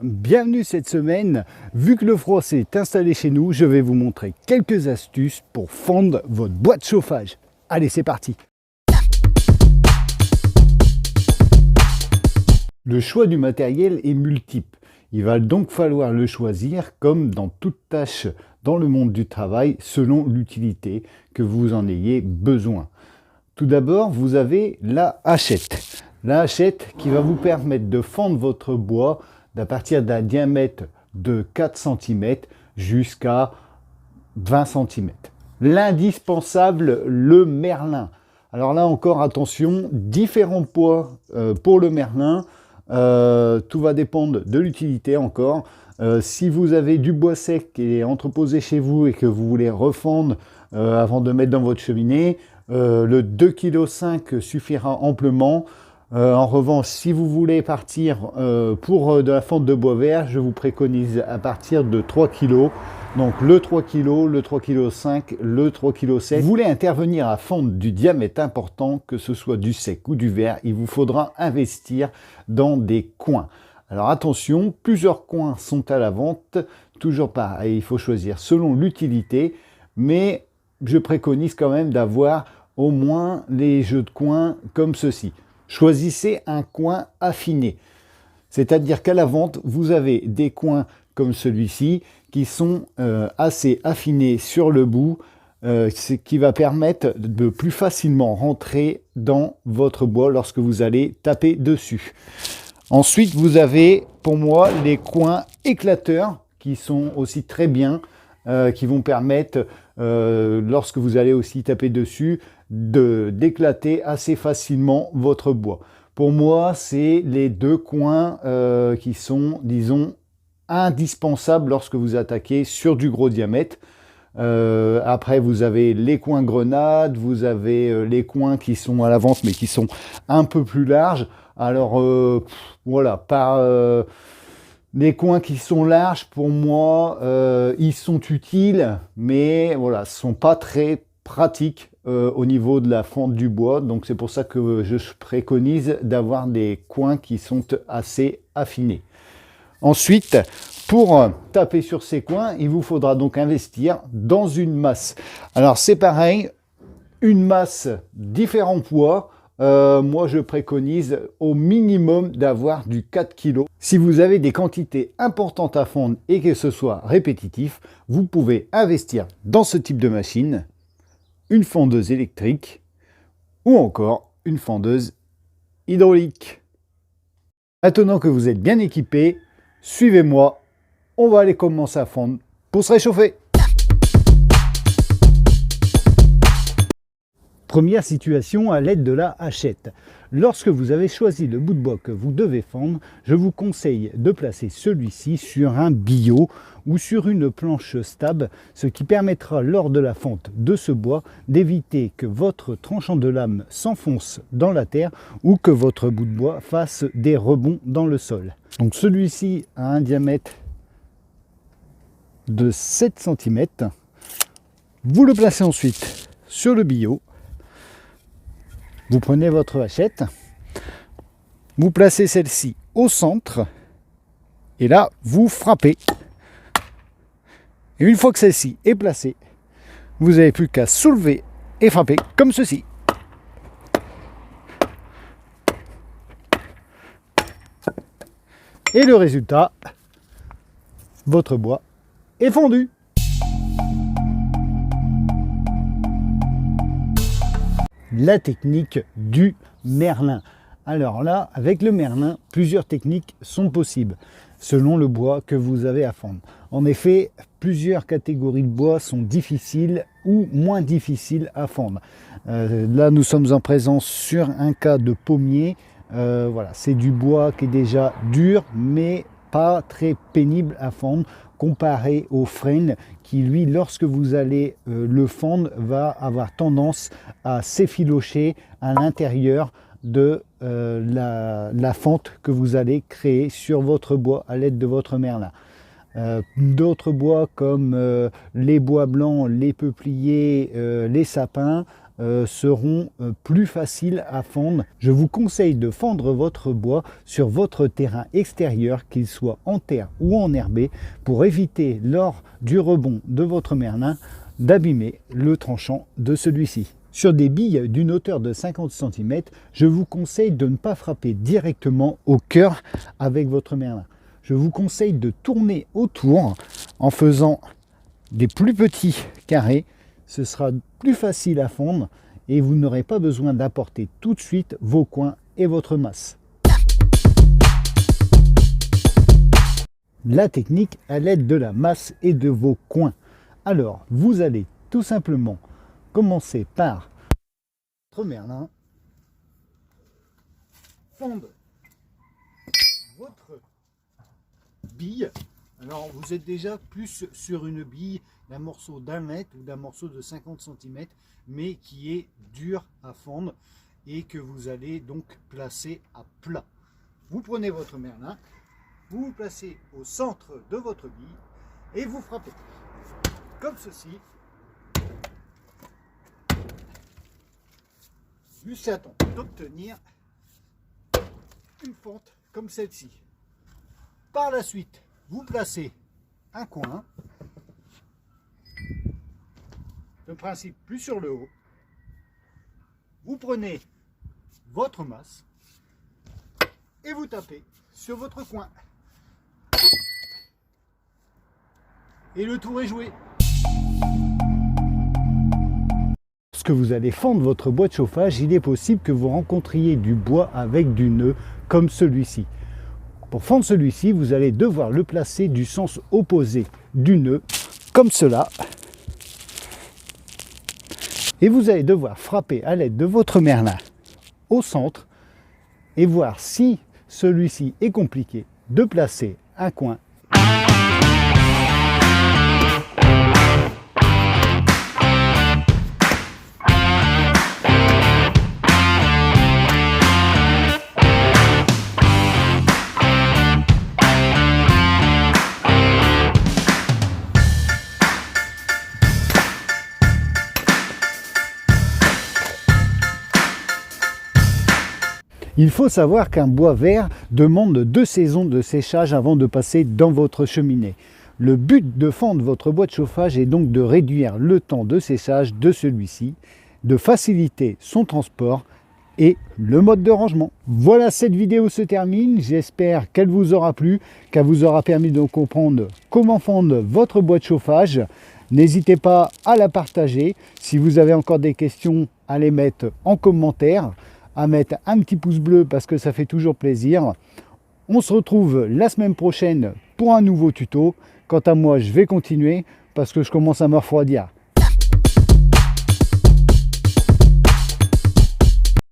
bienvenue cette semaine. Vu que le froid s'est installé chez nous, je vais vous montrer quelques astuces pour fendre votre boîte de chauffage. Allez, c'est parti. Le choix du matériel est multiple. Il va donc falloir le choisir comme dans toute tâche dans le monde du travail selon l'utilité que vous en ayez besoin. Tout d'abord, vous avez la hachette. La hachette qui va vous permettre de fendre votre bois à partir d'un diamètre de 4 cm jusqu'à 20 cm. L'indispensable, le merlin. Alors là encore, attention, différents poids pour le merlin. Tout va dépendre de l'utilité encore. Si vous avez du bois sec qui est entreposé chez vous et que vous voulez refendre avant de mettre dans votre cheminée, le 2,5 kg suffira amplement. En revanche, si vous voulez partir pour de la fente de bois vert, je vous préconise à partir de 3 kg. Donc le 3 kg, le 3,5 kg, le 3,7 kg. Vous voulez intervenir à fendre du diamètre important, que ce soit du sec ou du vert, il vous faudra investir dans des coins. Alors attention, plusieurs coins sont à la vente. Toujours pareil, il faut choisir selon l'utilité, mais je préconise quand même d'avoir au moins les jeux de coins comme ceci. Choisissez un coin affiné, c'est-à-dire qu'à la vente, vous avez des coins comme celui-ci qui sont assez affinés sur le bout, ce qui va permettre de plus facilement rentrer dans votre bois lorsque vous allez taper dessus. Ensuite, vous avez pour moi les coins éclateurs qui sont aussi très bien, qui vont permettre, lorsque vous allez aussi taper dessus, d'éclater assez facilement votre bois. Pour moi, c'est les deux coins qui sont, disons, indispensables lorsque vous attaquez sur du gros diamètre. Après, vous avez les coins grenades, vous avez les coins qui sont à la vente, mais qui sont un peu plus larges. Alors, voilà, les coins qui sont larges, pour moi, ils sont utiles, mais voilà, ce ne sont pas très pratiques au niveau de la fente du bois. Donc, c'est pour ça que je préconise d'avoir des coins qui sont assez affinés. Ensuite, pour taper sur ces coins, il vous faudra donc investir dans une masse. Alors, c'est pareil, une masse, différents poids. Moi, je préconise au minimum d'avoir du 4 kg. Si vous avez des quantités importantes à fondre et que ce soit répétitif, vous pouvez investir dans ce type de machine, une fondeuse électrique ou encore une fondeuse hydraulique. Maintenant que vous êtes bien équipé, suivez-moi, on va aller commencer à fondre pour se réchauffer. Première situation à l'aide de la hachette. Lorsque vous avez choisi le bout de bois que vous devez fendre, je vous conseille de placer celui-ci sur un billot ou sur une planche stab, ce qui permettra lors de la fonte de ce bois d'éviter que votre tranchant de lame s'enfonce dans la terre ou que votre bout de bois fasse des rebonds dans le sol. Donc celui-ci a un diamètre de 7 cm. Vous le placez ensuite sur le billot. Vous prenez votre hachette, vous placez celle-ci au centre et là, vous frappez. Et une fois que celle-ci est placée, vous n'avez plus qu'à soulever et frapper comme ceci. Et le résultat, votre bois est fondu. La technique du merlin. Alors là, avec le merlin, plusieurs techniques sont possibles selon le bois que vous avez à fendre. En effet, plusieurs catégories de bois sont difficiles ou moins difficiles à fendre. Là, nous sommes en présence sur un cas de pommier. Voilà, c'est du bois qui est déjà dur, mais pas très pénible à fendre, comparé au frêne qui, lui, lorsque vous allez le fendre, va avoir tendance à s'effilocher à l'intérieur de la fente que vous allez créer sur votre bois à l'aide de votre merlin. D'autres bois comme les bois blancs, les peupliers, les sapins seront plus faciles à fendre. Je vous conseille de fendre votre bois sur votre terrain extérieur, qu'il soit en terre ou en herbé, pour éviter lors du rebond de votre merlin d'abîmer le tranchant de celui-ci. Sur des billes d'une hauteur de 50 cm, je vous conseille de ne pas frapper directement au cœur avec votre merlin. Je vous conseille de tourner autour en faisant des plus petits carrés. Ce sera plus facile à fondre et vous n'aurez pas besoin d'apporter tout de suite vos coins et votre masse. La technique à l'aide de la masse et de vos coins. Alors, vous allez tout simplement commencer par votre merlin, fendre votre bille. Alors, vous êtes déjà plus sur une bille d'un morceau d'1 mètre ou d'un morceau de 50 cm, mais qui est dur à fendre et que vous allez donc placer à plat. Vous prenez votre merlin, vous vous placez au centre de votre bille et vous frappez comme ceci, jusqu'à temps d'obtenir une fente comme celle-ci. Par la suite, vous placez un coin, de principe plus sur le haut. Vous prenez votre masse et vous tapez sur votre coin. Et le tour est joué. Lorsque vous allez fendre votre bois de chauffage, il est possible que vous rencontriez du bois avec du nœud comme celui-ci. Pour fendre celui-ci, vous allez devoir le placer du sens opposé du nœud, comme cela. Et vous allez devoir frapper à l'aide de votre merlin au centre et voir si celui-ci est compliqué de placer un coin. Il faut savoir qu'un bois vert demande 2 saisons de séchage avant de passer dans votre cheminée. Le but de fendre votre bois de chauffage est donc de réduire le temps de séchage de celui-ci, de faciliter son transport et le mode de rangement. Voilà, cette vidéo se termine. J'espère qu'elle vous aura plu, qu'elle vous aura permis de comprendre comment fendre votre bois de chauffage. N'hésitez pas à la partager. Si vous avez encore des questions, à les mettre en commentaire, à mettre un petit pouce bleu parce que ça fait toujours plaisir. On se retrouve la semaine prochaine pour un nouveau tuto. Quant à moi, je vais continuer parce que je commence à me refroidir.